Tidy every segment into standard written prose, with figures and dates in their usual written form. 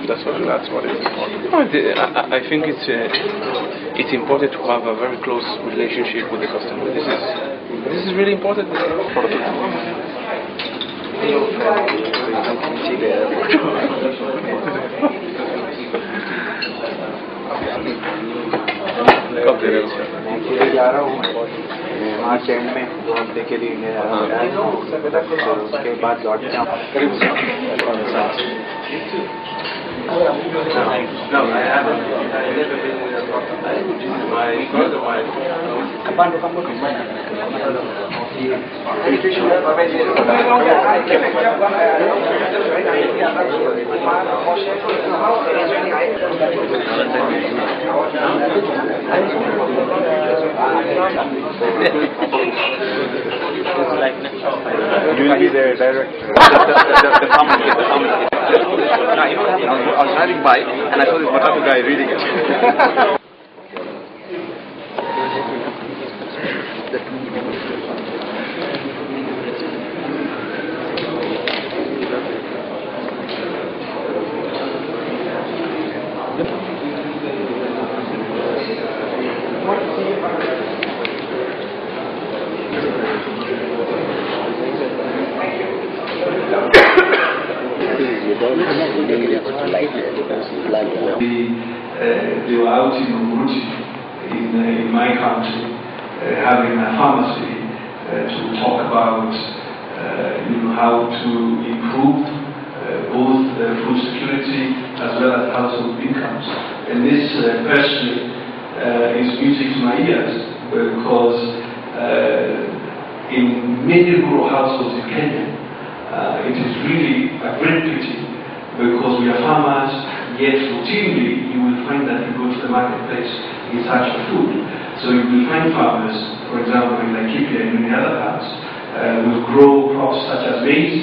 That's what is important. I think it's important to have a very close relationship with the customer. This is really important. March and में दो हफ्ते के लिए India तो उसके बाद लौट के No, I haven't. My brother wife. You will be the director. The family. No, I was driving by and I saw this Matatu guy reading it. They were out in Uruti, in my country, having a pharmacy to talk about how to improve both food security as well as household incomes. And this personally is music to my ears because in many rural households in Kenya, it is really a great pity because we are farmers, yet routinely you will find that you go to the marketplace in search of food. So you will find farmers, for example in Laikipia and many other parts, will grow crops such as maize,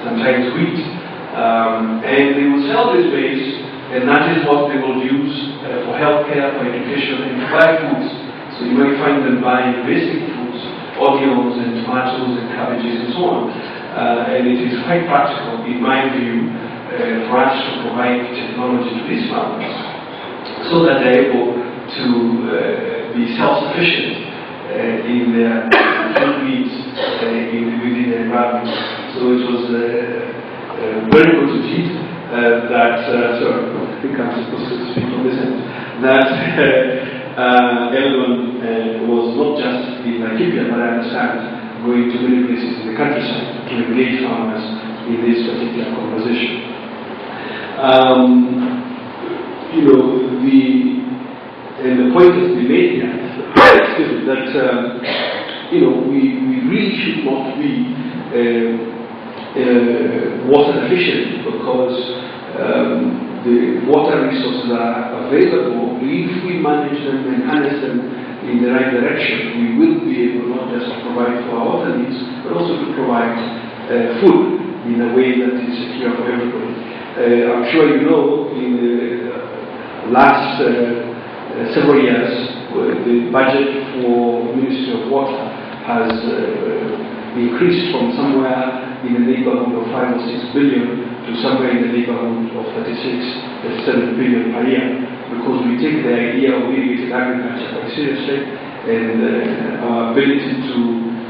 sometimes wheat, and they will sell this maize, and that is what they will use for healthcare, for education, and to buy foods. So you might find them buying basic foods, onions and tomatoes and cabbages and so on. And it is quite practical, in my view, for us to provide technology to these farmers so that they're able to be self-sufficient in their food needs within the environment. So it was very good to see that, sorry, I think I'm supposed to speak on this end, that Elgon was not just in Laikipia, but I understand going to many places in the countryside to engage farmers in this particular conversation. The point has been made here that we really should not be water deficient because the water resources are available. If we manage them and harness them in the right direction, we will be able not just to provide for our water needs, but also to provide food in a way that is secure for everybody. I'm sure you know, in the last several years, the budget for Ministry of Water has increased from somewhere in the neighborhood of 5 or 6 billion to somewhere in the neighborhood of 36-37 billion per year, because we take the idea of irrigated agriculture very seriously, and our ability to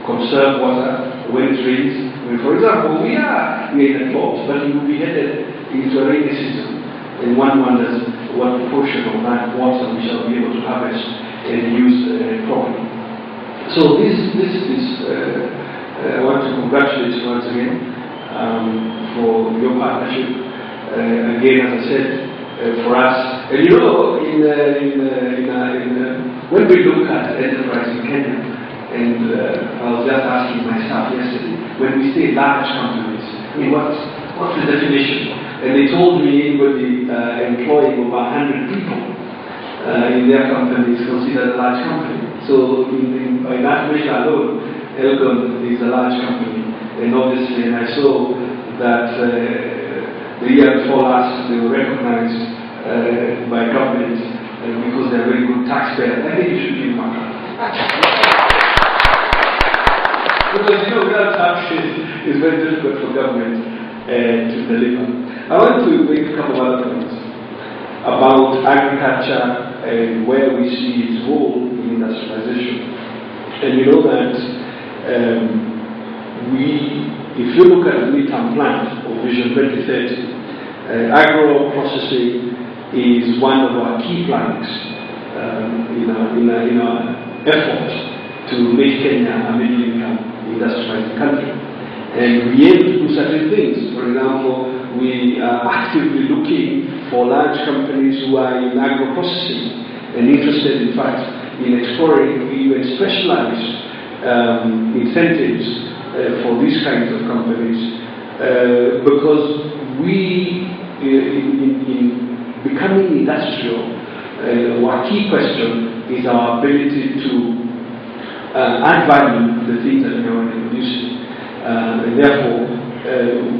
conserve water when it rains. For example, we are made at fault, but we will be headed into a rainy season, and one wonders what proportion of that water we shall be able to harvest and use properly. So this is I want to congratulate you once again for your partnership. Again, as I said, for us, and when we look at enterprise in Kenya, and I was just asking myself yesterday, when we say large companies, I mean, what's the definition? And they told me anybody employing over 100 people in their company is considered a large company. So in that measure alone, Elgon is a large company, and obviously, and I saw that the year before last they were recognized by government because they're very good taxpayers. I think you should give them a hand. Because without taxes, it's very difficult for government to deliver. I want to make a couple of other points about agriculture and where we see its role in industrialization. And you know that if you look at the midterm plan of Vision 2030, agro-processing is one of our key planks in our effort to make Kenya a middle-income industrialized country. And we aim to do certain things. For example, we are actively looking for large companies who are in agro-processing and interested, in fact, in exploring even specialized incentives for these kinds of companies, because we, in becoming industrial, our key question is our ability to add value to the things that we are already producing. And therefore,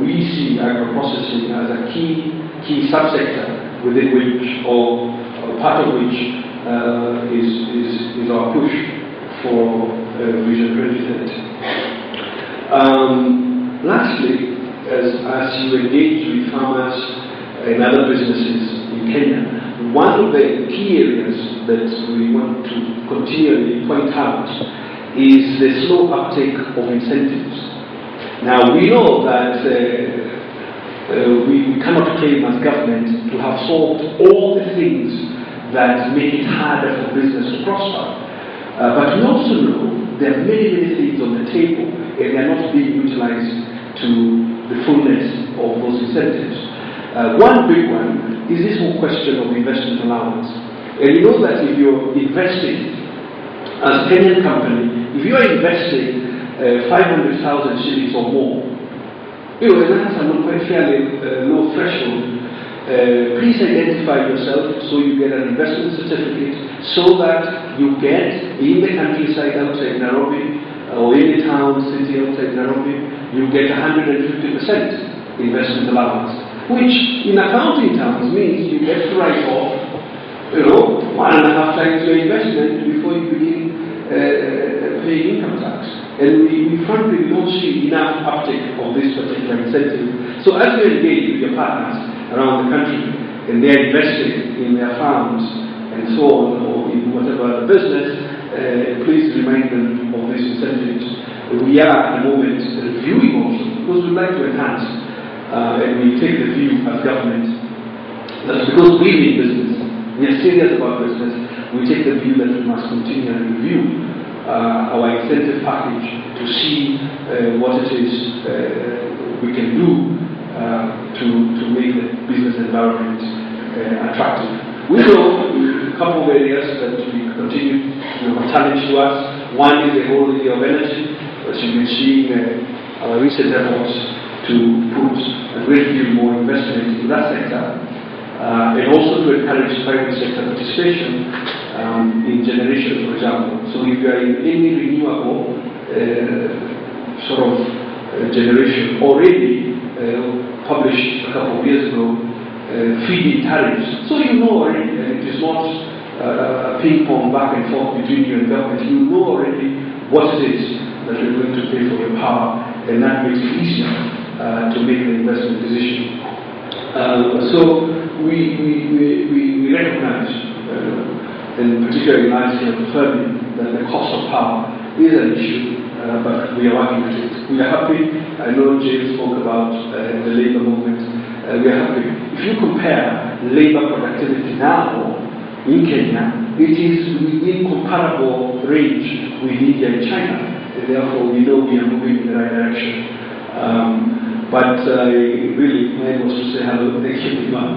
we see agro-processing as a key subsector within which, or part of which, is our push for Vision 2030. Lastly, as you engage with farmers and other businesses in Kenya, one of the key areas that we want to continually point out is the slow uptake of incentives. Now, we know that we cannot claim as government to have solved all the things that make it harder for business to prosper. But we also know there are many things on the table and they are not being utilized to the fullness of those incentives. One big one is this whole question of investment allowance. And you know that if you're investing, as a Kenyan company, if you are investing 500,000 shillings or more, and that's a fairly low threshold. Please identify yourself so you get an investment certificate so that you get in the countryside outside Nairobi or any town, city outside Nairobi, you get 150% investment allowance, which in accounting terms means you get to write off 1.5 times your investment before you begin paying income tax. And we frankly don't see enough uptake of this particular incentive. So as we engage with your partners around the country and they're investing in their farms and so on, or in whatever business, please remind them of these incentives. We are at the moment reviewing also, because we'd like to enhance, and we take the view as government that because we mean business, we are serious about business, we take the view that we must continue and review our incentive package to see what it is we can do to make the business environment attractive. We know a couple of areas that we continue to have a challenge to us. One is the whole area of energy, as you've been seeing our recent efforts to put a great deal more investment into that sector, and also to encourage private sector participation in generation, for example. So if you are in any renewable generation, already published a couple of years ago, feed-in tariffs. So you know already, and it is not a ping-pong back and forth between you and government. You know already what it is that you're going to pay for your power, and that makes it easier to make an investment decision. So we recognize, and particularly in ICL confirming that the cost of power is an issue, but we are working with it. We are happy. I know James spoke about the labor movement. We are happy. If you compare labor productivity now in Kenya, it is within comparable range with India and China. And therefore, we know we are moving in the right direction. But really, mine was to say hello. Thank you, Iman.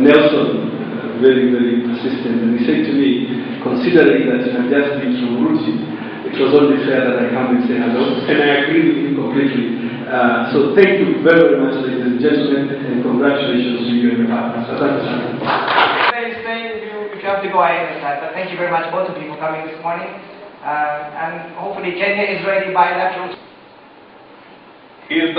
Nelson, very persistent, and he said to me, considering that you have just been through Ruti, it was only fair that I come and say hello, and I agree with you completely. So thank you very much, ladies and gentlemen, and congratulations to you and your partners. have to go, I understand. But thank you very much, both of you, for coming this morning. And hopefully Kenya is ready bilateral. He is the